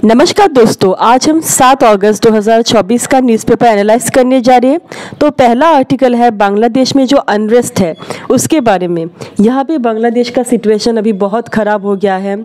नमस्कार दोस्तों, आज हम 7 अगस्त 2024 का न्यूज़पेपर एनालाइज करने जा रहे हैं। तो पहला आर्टिकल है बांग्लादेश में जो अनरेस्ट है उसके बारे में। यहाँ पे बांग्लादेश का सिचुएशन अभी बहुत ख़राब हो गया है।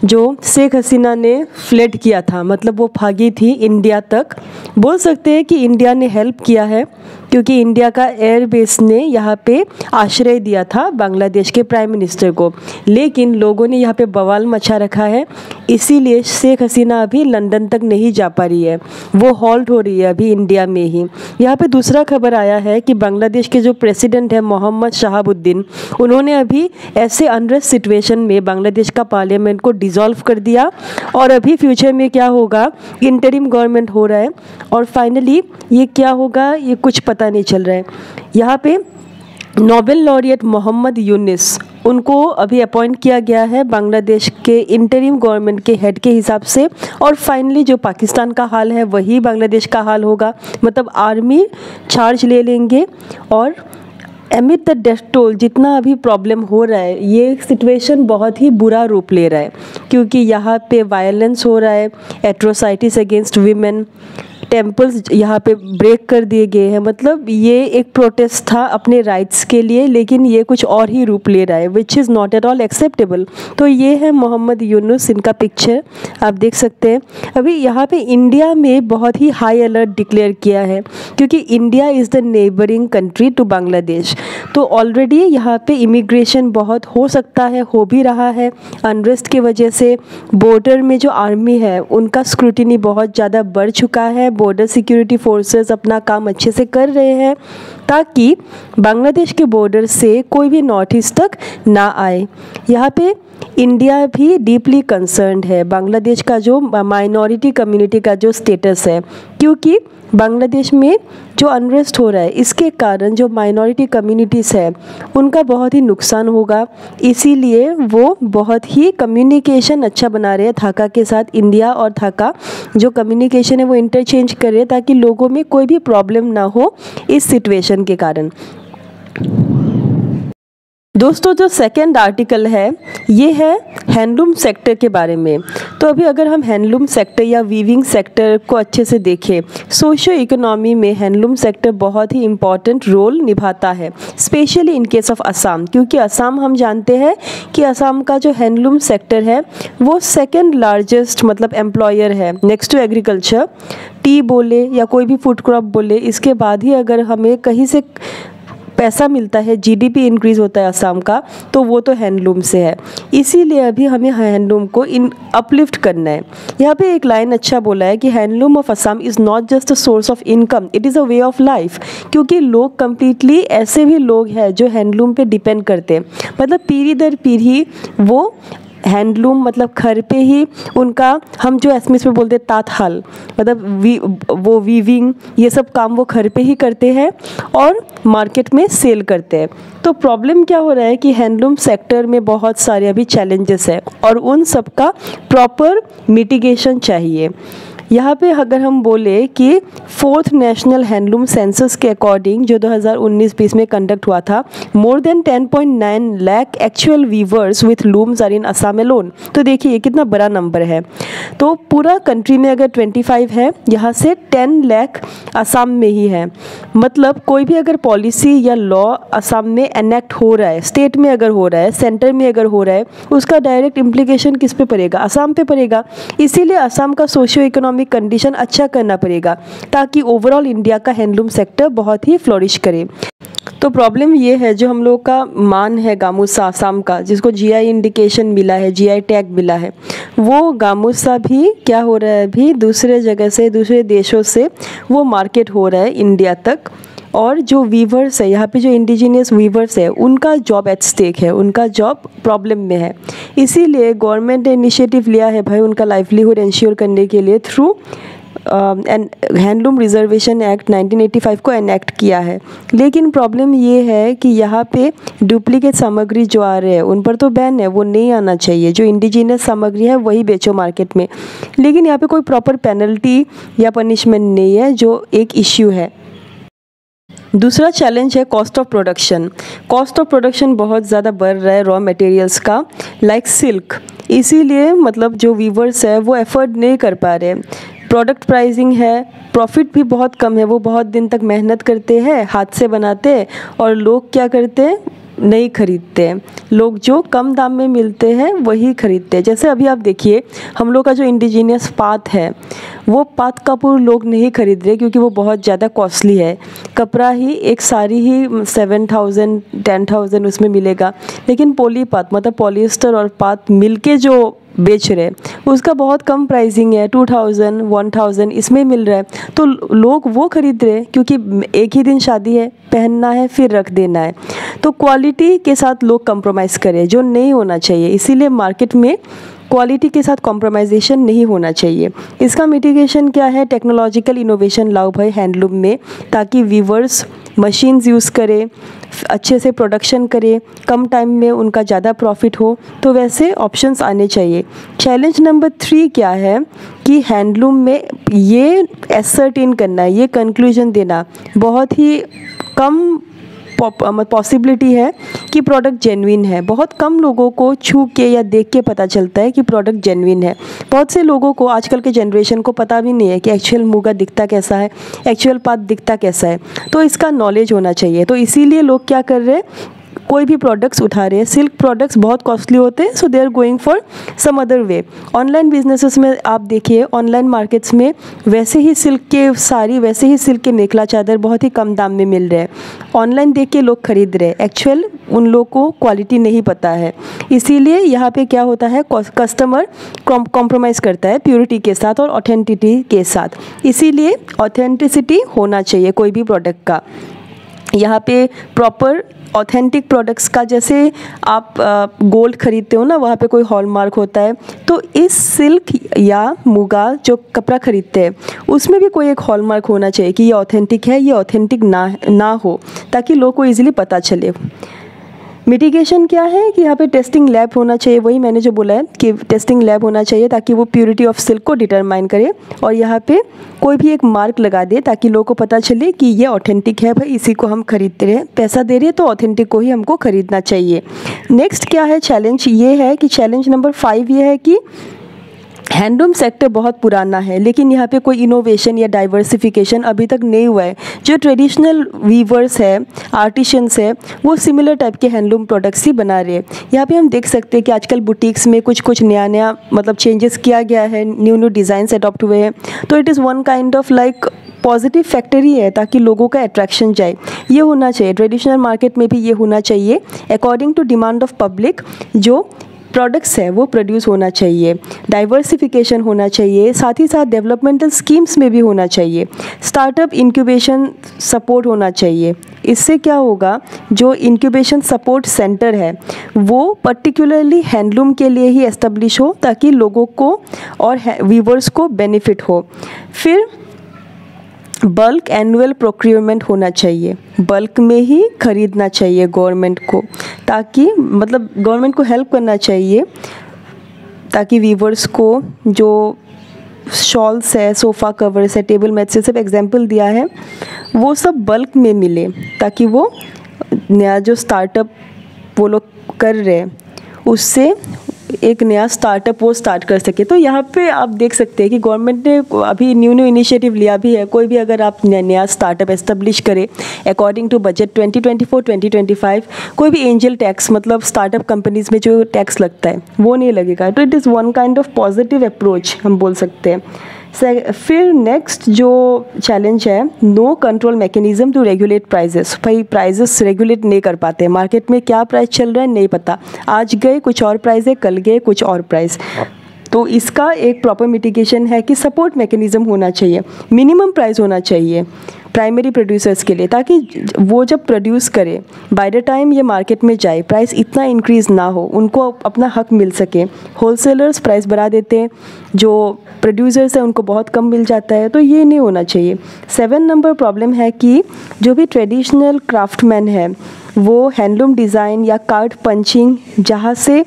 जो शेख हसीना ने फ्लेड किया था, मतलब वो भागी थी इंडिया तक। बोल सकते हैं कि इंडिया ने हेल्प किया है, क्योंकि इंडिया का एयरबेस ने यहाँ पे आश्रय दिया था बांग्लादेश के प्राइम मिनिस्टर को। लेकिन लोगों ने यहाँ पे बवाल मचा रखा है, इसीलिए शेख हसीना अभी लंदन तक नहीं जा पा रही है। वो हॉल्ट हो रही है अभी इंडिया में ही। यहाँ पे दूसरा खबर आया है कि बांग्लादेश के जो प्रेसिडेंट है मोहम्मद शहाबुद्दीन, उन्होंने अभी ऐसे अनरेस्ट सिचुएशन में बांग्लादेश का पार्लियामेंट को डिसॉल्व कर दिया। और अभी फ्यूचर में क्या होगा, इंटरिम गवर्नमेंट हो रहा है और फाइनली ये क्या होगा ये कुछ पता नहीं चल रहा है। यहाँ पे नोबेल लॉरिएट मोहम्मद यूनिस, उनको अभी अपॉइंट किया गया है बांग्लादेश के इंटरिम गवर्नमेंट के हेड के हिसाब से। और फाइनली जो पाकिस्तान का हाल है वही बांग्लादेश का हाल होगा, मतलब आर्मी चार्ज ले लेंगे। और एमिड द डेथ टोल, जितना अभी प्रॉब्लम हो रहा है, ये सिचुएशन बहुत ही बुरा रूप ले रहा है, क्योंकि यहाँ पे वायलेंस हो रहा है, एट्रोसाइटीज अगेंस्ट वीमेन, टेम्पल्स यहाँ पे ब्रेक कर दिए गए हैं। मतलब ये एक प्रोटेस्ट था अपने राइट्स के लिए, लेकिन ये कुछ और ही रूप ले रहा है, which is not at all acceptable. तो ये है मोहम्मद यूनुस, इनका पिक्चर आप देख सकते हैं। अभी यहाँ पे इंडिया में बहुत ही हाई अलर्ट डिक्लेयर किया है, क्योंकि India is the neighbouring country to Bangladesh. तो ऑलरेडी यहाँ पे इमिग्रेशन बहुत हो सकता है, हो भी रहा है अनरेस्ट की वजह से। बॉर्डर में जो आर्मी है उनका स्क्रूटिनी बहुत ज़्यादा बढ़ चुका है। बॉर्डर सिक्योरिटी फोर्सेस अपना काम अच्छे से कर रहे हैं, ताकि बांग्लादेश के बॉर्डर से कोई भी नॉर्थ ईस्ट तक ना आए। यहाँ पे इंडिया भी डीपली कंसर्न्ड है बांग्लादेश का जो माइनॉरिटी कम्युनिटी का जो स्टेटस है, क्योंकि बांग्लादेश में जो अनरेस्ट हो रहा है इसके कारण जो माइनॉरिटी कम्युनिटीज़ है उनका बहुत ही नुकसान होगा। इसीलिए वो बहुत ही कम्युनिकेशन अच्छा बना रहे हैं ढाका के साथ। इंडिया और ढाका जो कम्युनिकेशन है वो इंटरचेंज कर रहे हैं, ताकि लोगों में कोई भी प्रॉब्लम ना हो इस सिचुएशन के कारण। दोस्तों, जो सेकंड आर्टिकल है ये है हैंडलूम सेक्टर के बारे में। तो अभी अगर हम हैंडलूम सेक्टर या वीविंग सेक्टर को अच्छे से देखें, सोशो इकोनॉमी में हैंडलूम सेक्टर बहुत ही इम्पॉर्टेंट रोल निभाता है, specially in case of Assam. क्योंकि असम हम जानते हैं कि असम का जो हैंडलूम सेक्टर है वो सेकेंड लार्जेस्ट मतलब एम्प्लॉयर है, नेक्स्ट टू एग्रीकल्चर। टी बोले या कोई भी फूड क्रॉप बोले, इसके बाद ही अगर हमें कहीं से पैसा मिलता है, जीडीपी इंक्रीज़ होता है असम का, तो वो तो हैंडलूम से है। इसीलिए अभी हमें हैंडलूम को अपलिफ्ट करना है। यहाँ पे एक लाइन अच्छा बोला है कि handloom of Assam is not just a source of income, it is a way of life. क्योंकि लोग कम्प्लीटली ऐसे भी लोग हैं जो हैंडलूम पे डिपेंड करते हैं, मतलब पीढ़ी दर पीढ़ी वो हैंडलूम मतलब घर पे ही उनका, हम जो एसएमएस में बोलते हैं ताँतहाल, मतलब वो वीविंग, ये सब काम वो घर पे ही करते हैं और मार्केट में सेल करते हैं। तो प्रॉब्लम क्या हो रहा है कि हैंडलूम सेक्टर में बहुत सारे अभी चैलेंजेस है और उन सब का प्रॉपर मिटिगेशन चाहिए। यहाँ पे अगर हम बोले कि 4th नेशनल हैंडलूम सेंसस के अकॉर्डिंग जो 2019-20 में कंडक्ट हुआ था, more than 10.9 lakh actual weavers with looms are in Assam alone. तो देखिए ये कितना बड़ा नंबर है। तो पूरा कंट्री में अगर 25 है, यहाँ से 10 लाख असम में ही है। मतलब कोई भी अगर पॉलिसी या लॉ असम में एनेक्ट हो रहा है, स्टेट में अगर हो रहा है, सेंटर में अगर हो रहा है, उसका डायरेक्ट इम्प्लीकेशन किस पे पड़ेगा, असम पे पड़ेगा। इसीलिए असम का सोशियो इकोनॉमिक कंडीशन अच्छा करना पड़ेगा, ताकि ओवरऑल इंडिया का हैंडलूम सेक्टर बहुत ही फ्लोरिश करे। तो प्रॉब्लम ये है, जो हम लोग का मान है गामूसा असम का, जिसको जीआई इंडिकेशन मिला है, जीआई टैग मिला है, वो गामूसा भी क्या हो रहा है अभी दूसरे जगह से, दूसरे देशों से वो मार्केट हो रहा है इंडिया तक। और जो वीवर्स है यहाँ पे, जो इंडिजिनियस वीवर्स है, उनका जॉब एट स्टेक है, उनका जॉब प्रॉब्लम में है। इसीलिए गवर्नमेंट ने इनिशिएटिव लिया है भाई उनका लाइवलीहुड इंश्योर करने के लिए थ्रू हैंडलूम रिजर्वेशन एक्ट 1985 को एनेक्ट किया है। लेकिन प्रॉब्लम ये है कि यहाँ पे डुप्लीकेट सामग्री जो आ रहे हैं उन पर तो बैन है, वो नहीं आना चाहिए। जो इंडिजिनियस सामग्री है वही बेचो मार्केट में। लेकिन यहाँ पे कोई प्रॉपर पेनल्टी या पनिशमेंट नहीं है, जो एक इश्यू है। दूसरा चैलेंज है cost of production. Cost of production बहुत ज़्यादा बढ़ रहा है रॉ मटेरियल्स का, लाइक सिल्क। इसीलिए मतलब जो वीवर्स है वो एफर्ट नहीं कर पा रहे। प्रोडक्ट प्राइसिंग है, प्रॉफिट भी बहुत कम है, वो बहुत दिन तक मेहनत करते हैं, हाथ से बनाते हैं, और लोग क्या करते हैं, नहीं खरीदते हैं। लोग जो कम दाम में मिलते हैं वही खरीदते हैं। जैसे अभी आप देखिए, हम लोग का जो इंडिजीनियस पात है, वो पात कपूर लोग नहीं खरीद रहे क्योंकि वो बहुत ज़्यादा कॉस्टली है। कपड़ा ही एक साड़ी ही 7,000 10,000 उसमें मिलेगा, लेकिन पोली पात मतलब पॉलिएस्टर और पात मिलके जो बेच रहे उसका बहुत कम प्राइसिंग है, 2,000 1,000 इसमें मिल रहा है। तो लोग वो खरीद रहे क्योंकि एक ही दिन शादी है, पहनना है, फिर रख देना है। तो क्वालिटी के साथ लोग कंप्रोमाइज़ करें, जो नहीं होना चाहिए। इसीलिए मार्केट में क्वालिटी के साथ कॉम्प्रोमाइजेशन नहीं होना चाहिए। इसका मिटिगेशन क्या है, टेक्नोलॉजिकल इनोवेशन लाओ भाई हैंडलूम में, ताकि वीवर्स मशीन्स यूज़ करें, अच्छे से प्रोडक्शन करें, कम टाइम में उनका ज़्यादा प्रॉफिट हो। तो वैसे ऑप्शंस आने चाहिए। चैलेंज नंबर 3 क्या है कि हैंडलूम में ये एसर्टेन करना, ये कंक्लूजन देना बहुत ही कम पॉसिबिलिटी है कि प्रोडक्ट जेन्युइन है। बहुत कम लोगों को छू के या देख के पता चलता है कि प्रोडक्ट जेन्युइन है। बहुत से लोगों को, आजकल के जनरेशन को पता भी नहीं है कि एक्चुअल मुगा दिखता कैसा है, एक्चुअल पात दिखता कैसा है। तो इसका नॉलेज होना चाहिए। तो इसीलिए लोग क्या कर रहे हैं, कोई भी प्रोडक्ट्स उठा रहे हैं। सिल्क प्रोडक्ट्स बहुत कॉस्टली होते हैं, so they are going for some other way. Online businesses में आप देखिए, ऑनलाइन मार्केट्स में वैसे ही सिल्क के साड़ी, वैसे ही सिल्क के मेखला चादर बहुत ही कम दाम में मिल रहे हैं। ऑनलाइन देख के लोग खरीद रहे हैं, एक्चुअल उन लोगों को क्वालिटी नहीं पता है। इसीलिए यहाँ पे क्या होता है, कस्टमर कॉम्प्रोमाइज़ करता है प्योरिटी के साथ और ऑथेंटिटी के साथ। इसीलिए ऑथेंटिसिटी होना चाहिए कोई भी प्रोडक्ट का। यहाँ पे प्रॉपर ऑथेंटिक प्रोडक्ट्स का, जैसे आप गोल्ड खरीदते हो ना, वहाँ पे कोई हॉलमार्क होता है। तो इस सिल्क या मुगा जो कपड़ा खरीदते हैं उसमें भी कोई एक हॉलमार्क होना चाहिए कि ये ऑथेंटिक है, ये ऑथेंटिक ना हो, ताकि लोगों को ईजिली पता चले। मिटिगेशन क्या है कि यहाँ पे टेस्टिंग लैब होना चाहिए। वही मैंने जो बोला है कि टेस्टिंग लैब होना चाहिए ताकि वो प्योरिटी ऑफ सिल्क को डिटरमाइन करे, और यहाँ पे कोई भी एक मार्क लगा दे ताकि लोगों को पता चले कि ये ऑथेंटिक है भाई, इसी को हम खरीदते रहे, पैसा दे रहे हैं तो ऑथेंटिक को ही हमको खरीदना चाहिए। नेक्स्ट क्या है चैलेंज, ये है कि चैलेंज नंबर 5 ये है कि हैंडलूम सेक्टर बहुत पुराना है, लेकिन यहाँ पे कोई इनोवेशन या डाइवर्सिफिकेशन अभी तक नहीं हुआ है। जो ट्रेडिशनल वीवर्स है, आर्टिशंस है, वो सिमिलर टाइप के हैंडलूम प्रोडक्ट्स ही बना रहे हैं। यहाँ पे हम देख सकते हैं कि आजकल बुटीक्स में कुछ नया मतलब चेंजेस किया गया है, न्यू डिज़ाइंस अडॉप्ट हुए हैं। तो it is one kind of like positive factor ही है, ताकि लोगों का अट्रैक्शन जाए। ये होना चाहिए, ट्रेडिशनल मार्केट में भी ये होना चाहिए। According to demand of public जो प्रोडक्ट्स है वो प्रोड्यूस होना चाहिए, डाइवर्सिफिकेशन होना चाहिए, साथ ही साथ डेवलपमेंटल स्कीम्स में भी होना चाहिए, स्टार्टअप इंक्यूबेशन सपोर्ट होना चाहिए। इससे क्या होगा, जो इंक्यूबेशन सपोर्ट सेंटर है वो पर्टिकुलरली हैंडलूम के लिए ही एस्टेब्लिश हो, ताकि लोगों को और वीवर्स को बेनिफिट हो। फिर बल्क एनुअल प्रोक्योरमेंट होना चाहिए, बल्क में ही खरीदना चाहिए गवर्नमेंट को, ताकि मतलब गवर्नमेंट को हेल्प करना चाहिए, ताकि वीवर्स को जो शॉल्स है, सोफ़ा कवर्स है, टेबल मैट्स से सब एग्जांपल दिया है, वो सब बल्क में मिले, ताकि वो नया जो स्टार्टअप वो लोग कर रहे हैं उससे एक नया स्टार्टअप वो स्टार्ट कर सके। तो यहाँ पे आप देख सकते हैं कि गवर्नमेंट ने अभी न्यू इनिशिएटिव लिया भी है। कोई भी अगर आप नया स्टार्टअप एस्टेब्लिश करें अकॉर्डिंग टू बजट 2024-2025, कोई भी एंजल टैक्स मतलब स्टार्टअप कंपनीज में जो टैक्स लगता है वो नहीं लगेगा। तो it is one kind of positive approach हम बोल सकते हैं। फिर नेक्स्ट जो चैलेंज है, no control mechanism to regulate prices. भाई प्राइजेस रेगुलेट नहीं कर पाते, मार्केट में क्या प्राइस चल रहा है नहीं पता, आज गए कुछ और प्राइस है, कल गए कुछ और प्राइस। तो इसका एक प्रॉपर मिटिगेशन है कि सपोर्ट मैकेनिज्म होना चाहिए, मिनिमम प्राइस होना चाहिए प्राइमरी प्रोड्यूसर्स के लिए, ताकि वो जब प्रोड्यूस करे बाय द टाइम ये मार्केट में जाए प्राइस इतना इंक्रीज़ ना हो, उनको अपना हक मिल सके। होलसेलर्स प्राइस बढ़ा देते हैं, जो प्रोड्यूसर्स हैं उनको बहुत कम मिल जाता है, तो ये नहीं होना चाहिए। 7 नंबर प्रॉब्लम है कि जो भी ट्रेडिशनल क्राफ्टमैन है वो हैंडलूम डिज़ाइन या कार्ड पंचिंग जहाँ से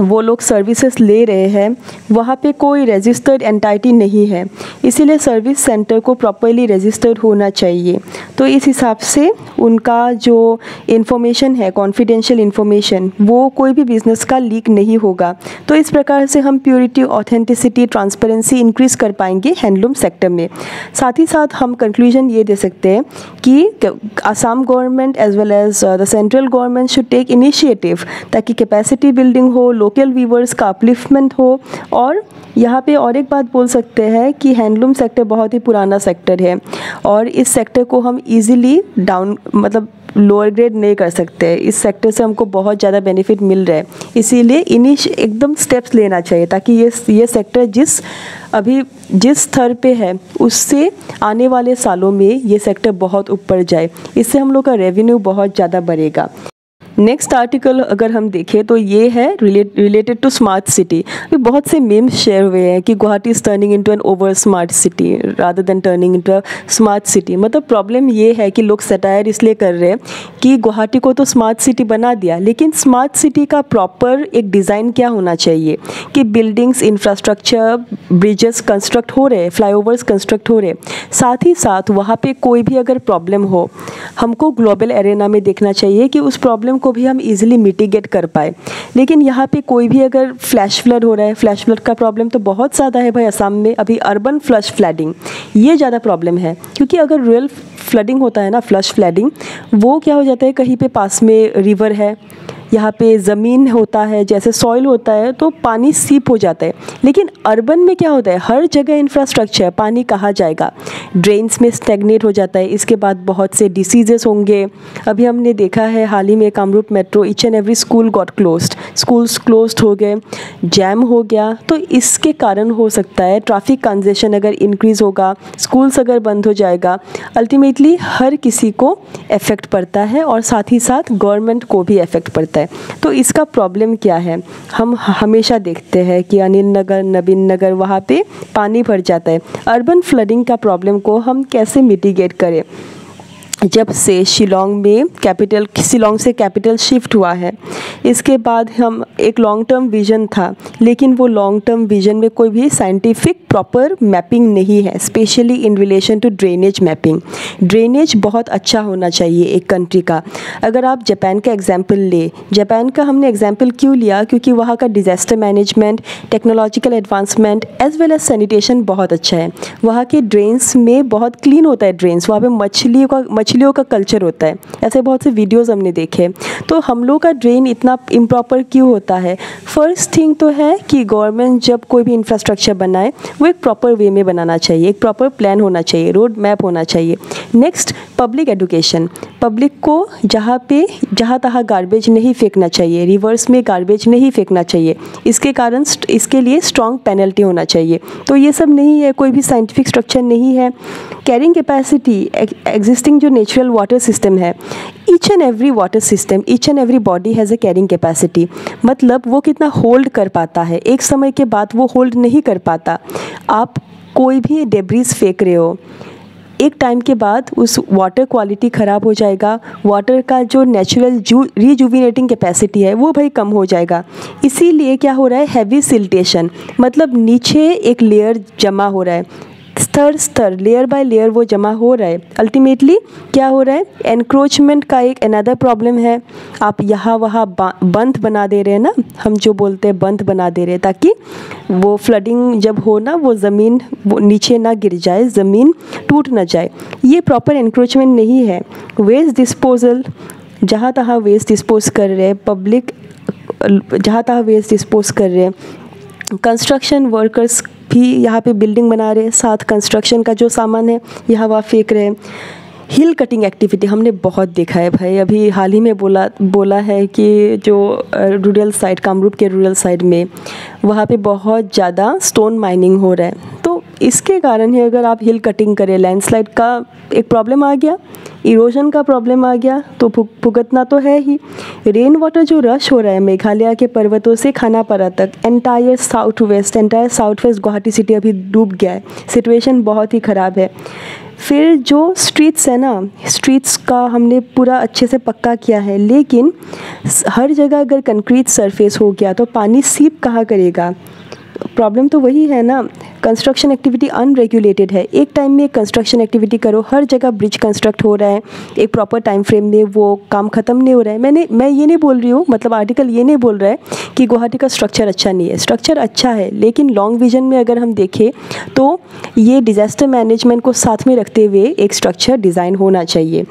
वो लोग सर्विसेज ले रहे हैं वहाँ पे कोई रजिस्टर्ड एंटिटी नहीं है, इसीलिए सर्विस सेंटर को प्रॉपर्ली रजिस्टर्ड होना चाहिए। तो इस हिसाब से उनका जो इन्फॉर्मेशन है, कॉन्फिडेंशियल इन्फॉर्मेशन, वो कोई भी बिज़नेस का लीक नहीं होगा। तो इस प्रकार से हम प्योरिटी, ऑथेंटिसिटी, ट्रांसपेरेंसी इंक्रीज़ कर पाएंगे हैंडलूम सेक्टर में। साथ ही साथ हम कंक्लूजन ये दे सकते हैं कि Assam government as well as the central government should take initiative, ताकि कैपेसिटी बिल्डिंग हो, लोकल वीवर्स का अपलिफ्टमेंट हो। और यहाँ पे और एक बात बोल सकते हैं कि हैंडलूम सेक्टर बहुत ही पुराना सेक्टर है और इस सेक्टर को हम इजीली लोअर ग्रेड नहीं कर सकते। इस सेक्टर से हमको बहुत ज़्यादा बेनिफिट मिल रहा है, इसीलिए एकदम स्टेप्स लेना चाहिए ताकि ये सेक्टर अभी जिस स्तर पे है उससे आने वाले सालों में ये सेक्टर बहुत ऊपर जाए। इससे हम लोग का रेवेन्यू बहुत ज़्यादा बढ़ेगा। नेक्स्ट आर्टिकल अगर हम देखें तो ये है रिलेटेड टू स्मार्ट सिटी। अभी बहुत से मीम्स शेयर हुए हैं कि Guwahati is turning into an over smart city rather than turning into a smart city. मतलब प्रॉब्लम ये है कि लोग सटायर इसलिए कर रहे हैं कि गुवाहाटी को तो स्मार्ट सिटी बना दिया, लेकिन स्मार्ट सिटी का प्रॉपर एक डिज़ाइन क्या होना चाहिए कि बिल्डिंग्स, इंफ्रास्ट्रक्चर, ब्रिजेस कंस्ट्रक्ट हो रहे, फ्लाईओवर्स कंस्ट्रक्ट हो रहे, साथ ही साथ वहाँ पे कोई भी अगर प्रॉब्लम हो हमको ग्लोबल एरेना में देखना चाहिए कि उस प्रॉब्लम को भी हम इजीली मिटिगेट कर पाए। लेकिन यहाँ पे कोई भी अगर फ्लैश फ्लड हो रहा है, फ्लैश फ्लड का प्रॉब्लम तो बहुत ज़्यादा है भाई असम में, अभी अर्बन फ्लश फ्लडिंग ये ज़्यादा प्रॉब्लम है। क्योंकि अगर रियल फ्लडिंग होता है ना, फ्लश फ्लडिंग, वो क्या हो जाता है, कहीं पे पास में रिवर है, यहाँ पे ज़मीन होता है, जैसे सॉइल होता है तो पानी सीप हो जाता है। लेकिन अर्बन में क्या होता है, हर जगह इंफ्रास्ट्रक्चर, पानी कहाँ जाएगा, ड्रेन्स में स्टैग्नेट हो जाता है। इसके बाद बहुत से डिसीजेस होंगे। अभी हमने देखा है हाल ही में Kamrup metro, each and every school got closed, schools closed हो गए, जैम हो गया। तो इसके कारण हो सकता है ट्रैफिक कंजेशन अगर इंक्रीज़ होगा, स्कूल्स अगर बंद हो जाएगा, अल्टीमेटली हर किसी को इफ़ेक्ट पड़ता है और साथ ही साथ गवर्नमेंट को भी इफ़ेक्ट पड़ता है। तो इसका प्रॉब्लम क्या है, हम हमेशा देखते हैं कि अनिल नगर, नवीन नगर, वहाँ पे पानी भर जाता है। अर्बन फ्लडिंग का प्रॉब्लम को हम कैसे मिटिगेट करें? जब से शिलोंग से कैपिटल शिफ्ट हुआ है, इसके बाद हम एक लॉन्ग टर्म विज़न था, लेकिन वो लॉन्ग टर्म विज़न में कोई भी साइंटिफिक प्रॉपर मैपिंग नहीं है, specially in relation to drainage mapping. Drainage बहुत अच्छा होना चाहिए एक कंट्री का। अगर आप जापान का एग्जाम्पल ले, जापान का हमने एग्जाम्पल क्यों लिया, क्योंकि वहाँ का disaster management, technological advancement as well as sanitation बहुत अच्छा है। वहाँ के ड्रेन्स में बहुत क्लीन होता है ड्रेन्स, वहाँ पे मछलियों का कल्चर होता है। ऐसे बहुत से वीडियोस हमने देखे। तो हम लोग का ड्रेन इतना इम्प्रॉपर क्यों होता है? फर्स्ट थिंग तो है कि गवर्नमेंट जब कोई भी इंफ्रास्ट्रक्चर बनाए वो एक प्रॉपर वे में बनाना चाहिए, एक प्रॉपर प्लान होना चाहिए, रोड मैप होना चाहिए। Next, public education. पब्लिक को जहाँ तहाँ गार्बेज नहीं फेंकना चाहिए, रिवर्स में गार्बेज नहीं फेंकना चाहिए। इसके लिए स्ट्रॉन्ग पेनल्टी होना चाहिए। तो ये सब नहीं है, कोई भी साइंटिफिक स्ट्रक्चर नहीं है। कैरिंग कैपेसिटी, एग्जिस्टिंग जो नेचुरल वाटर सिस्टम है, each and every water system, each and every body has a carrying capacity. मतलब वो कितना होल्ड कर पाता है, एक समय के बाद वो होल्ड नहीं कर पाता। आप कोई भी डेब्रिस फेंक रहे हो, एक टाइम के बाद उस वाटर क्वालिटी ख़राब हो जाएगा, वाटर का जो नेचुरल रिजुविनेटिंग कैपेसिटी है वो भाई कम हो जाएगा। इसीलिए क्या हो रहा है, हैवी सिल्टेशन, मतलब नीचे एक लेयर जमा हो रहा है, स्तर लेयर बाय लेयर वो जमा हो रहा है। अल्टीमेटली क्या हो रहा है, एनक्रोचमेंट का एक अनदर प्रॉब्लम है। आप यहाँ वहाँ बंद बना दे रहे हैं ना, हम जो बोलते हैं बंद बना दे रहे हैं, ताकि वो फ्लडिंग जब हो ना वो ज़मीन वो नीचे ना गिर जाए, ज़मीन टूट ना जाए। ये प्रॉपर एनक्रोचमेंट नहीं है। वेस्ट डिस्पोजल, जहाँ तहाँ वेस्ट डिस्पोज कर रहे हैं, पब्लिक जहाँ तहाँ वेस्ट डिस्पोज कर रहे हैं। कंस्ट्रक्शन वर्कर्स भी यहाँ पे बिल्डिंग बना रहे हैं, साथ कंस्ट्रक्शन का जो सामान है यहाँ वहाँ फेंक रहे हैं। हिल कटिंग एक्टिविटी हमने बहुत देखा है भाई। अभी हाल ही में बोला है कि जो रूरल साइड, कामरूप के रूरल साइड में, वहाँ पे बहुत ज़्यादा स्टोन माइनिंग हो रहा है। तो इसके कारण ही अगर आप हिल कटिंग करें, लैंडस्लाइड का एक प्रॉब्लम आ गया, इरोजन का प्रॉब्लम आ गया, तो भुगतना तो है ही। रेन वाटर जो रश हो रहा है मेघालय के पर्वतों से खानापारा तक, entire south west Guwahati city अभी डूब गया है, सिचुएशन बहुत ही ख़राब है। फिर जो स्ट्रीट्स है ना, स्ट्रीट्स का हमने पूरा अच्छे से पक्का किया है, लेकिन हर जगह अगर कंक्रीट सरफेस हो गया तो पानी सीप कहाँ करेगा? प्रॉब्लम तो वही है ना। कंस्ट्रक्शन एक्टिविटी अनरेगुलेटेड है, एक टाइम में कंस्ट्रक्शन एक्टिविटी करो, हर जगह ब्रिज कंस्ट्रक्ट हो रहा है, एक प्रॉपर टाइम फ्रेम में वो काम ख़त्म नहीं हो रहा है। मैं ये नहीं बोल रही हूँ, मतलब आर्टिकल ये नहीं बोल रहा है कि गुवाहाटी का स्ट्रक्चर अच्छा नहीं है, स्ट्रक्चर अच्छा है, लेकिन लॉन्ग विजन में अगर हम देखें तो ये डिज़ास्टर मैनेजमेंट को साथ में रखते हुए एक स्ट्रक्चर डिज़ाइन होना चाहिए।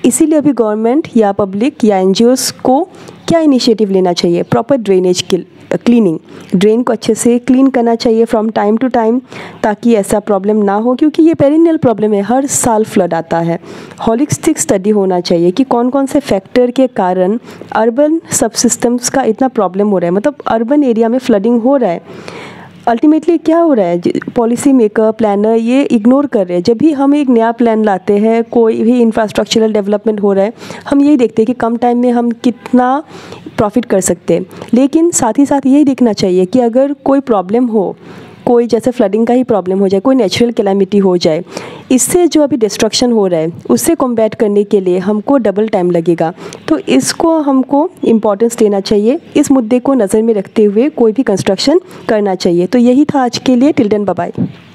इसीलिए अभी गवर्नमेंट या पब्लिक या एनजीओज़ को क्या इनिशिएटिव लेना चाहिए? प्रॉपर ड्रेनेज क्लीनिंग, ड्रेन को अच्छे से क्लीन करना चाहिए फ्रॉम टाइम टू टाइम, ताकि ऐसा प्रॉब्लम ना हो, क्योंकि ये पेरिनियल प्रॉब्लम है, हर साल फ्लड आता है। होलिस्टिक स्टडी होना चाहिए कि कौन कौन से फैक्टर के कारण अर्बन सब सिस्टम्स का इतना प्रॉब्लम हो रहा है, मतलब अर्बन एरिया में फ्लडिंग हो रहा है। अल्टीमेटली क्या हो रहा है, पॉलिसी मेकर, प्लानर ये इग्नोर कर रहे हैं। जब भी हम एक नया प्लान लाते हैं, कोई भी इंफ्रास्ट्रक्चरल डेवलपमेंट हो रहा है, हम यही देखते हैं कि कम टाइम में हम कितना प्रॉफिट कर सकते हैं, लेकिन साथ ही साथ यही देखना चाहिए कि अगर कोई प्रॉब्लम हो, कोई जैसे फ्लडिंग का ही प्रॉब्लम हो जाए, कोई नेचुरल कैलामिटी हो जाए, इससे जो अभी डिस्ट्रक्शन हो रहा है उससे कॉम्बैट करने के लिए हमको डबल टाइम लगेगा। तो इसको हमको इम्पोर्टेंस देना चाहिए, इस मुद्दे को नज़र में रखते हुए कोई भी कंस्ट्रक्शन करना चाहिए। तो यही था आज के लिए। Till then bye bye.